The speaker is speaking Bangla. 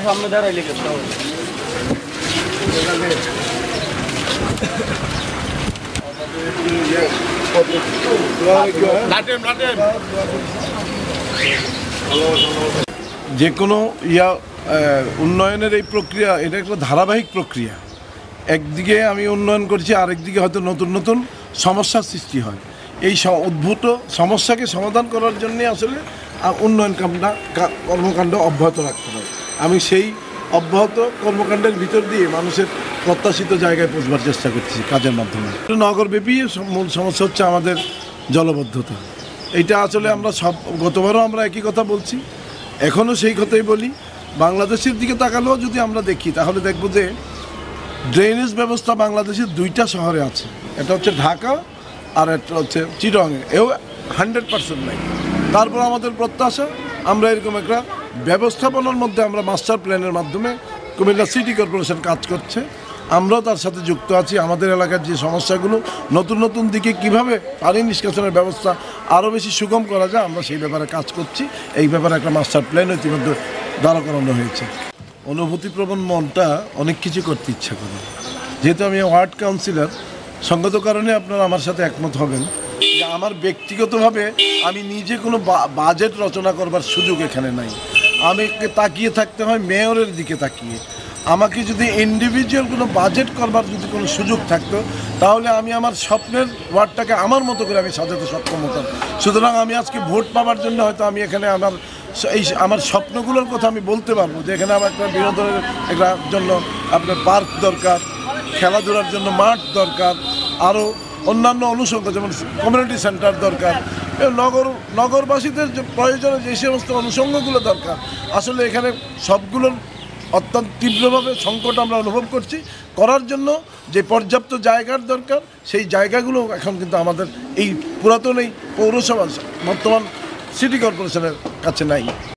সামনে দাঁড়াইলে যে কোনো উন্নয়নের এই প্রক্রিয়া, এটা একটা ধারাবাহিক প্রক্রিয়া। একদিকে আমি উন্নয়ন করছি, আরেকদিকে হয়তো নতুন নতুন সমস্যার সৃষ্টি হয়। এই উদ্ভূত সমস্যাকে সমাধান করার জন্যে আসলে উন্নয়ন কর্মকাণ্ড অব্যাহত রাখতে হবে। আমি সেই অব্যাহত কর্মকাণ্ডের ভিতর দিয়ে মানুষের প্রত্যাশিত জায়গায় পৌঁছবার চেষ্টা করছি কাজের মাধ্যমে। নগরব্যাপী মূল সমস্যা হচ্ছে আমাদের জলবদ্ধতা। এইটা আসলে আমরা গতবারও আমরা একই কথা বলছি, এখনও সেই কথাই বলি। বাংলাদেশের দিকে তাকালেও যদি আমরা দেখি তাহলে দেখব যে ড্রেনেজ ব্যবস্থা বাংলাদেশের দুইটা শহরে আছে, এটা হচ্ছে ঢাকা আর একটা হচ্ছে চিটাগংয়ে, এও 100% নাই। তারপর আমাদের প্রত্যাশা আমরা এরকম একটা ব্যবস্থাপনার মধ্যে আমরা মাস্টার প্ল্যানের মাধ্যমে কুমিল্লা সিটি কর্পোরেশন কাজ করছে, আমরাও তার সাথে যুক্ত আছি। আমাদের এলাকার যে সমস্যাগুলো নতুন নতুন দিকে কিভাবে পানি নিষ্কাশনের ব্যবস্থা আরও বেশি সুগম করা যায় আমরা সেই ব্যাপারে কাজ করছি। এই ব্যাপারে একটা মাস্টার প্ল্যান ইতিমধ্যে দাঁড়া করানো হয়েছে। অনুভূতিপ্রবণ মনটা অনেক কিছু করতে ইচ্ছা করে। যেহেতু আমি ওয়ার্ড কাউন্সিলর, সঙ্গত কারণে আপনারা আমার সাথে একমত হবেন যে আমার ব্যক্তিগতভাবে আমি নিজে কোনো বাজেট রচনা করবার সুযোগ এখানে নাই। আমাকে তাকিয়ে থাকতে হয় মেয়রের দিকে তাকিয়ে। আমাকে যদি ইন্ডিভিজুয়াল কোনো বাজেট করবার যদি কোনো সুযোগ থাকতো তাহলে আমি আমার স্বপ্নের ওয়ার্ডটাকে আমার মতো করে আমি সাজাতে সক্ষম হতাম। সুতরাং আমি আজকে ভোট পাওয়ার জন্য হয়তো আমি এখানে আমার স্বপ্নগুলোর কথা আমি বলতে পারবো যে এখানে আমার একটা বিনোদনের একটা জন্য আপনার পার্ক দরকার, খেলাধুলার জন্য মাঠ দরকার, আরও অন্যান্য অনুষঙ্গ যেমন কমিউনিটি সেন্টার দরকার, নগরবাসীদের যে প্রয়োজনে যে সমস্ত অনুষঙ্গগুলো দরকার, আসলে এখানে সবগুলোর অত্যন্ত তীব্রভাবে সংকট আমরা অনুভব করছি। করার জন্য যে পর্যাপ্ত জায়গার দরকার সেই জায়গাগুলো এখন কিন্তু আমাদের এই পুরাতন এই পৌরসভা বর্তমান সিটি কর্পোরেশনের কাছে নাই।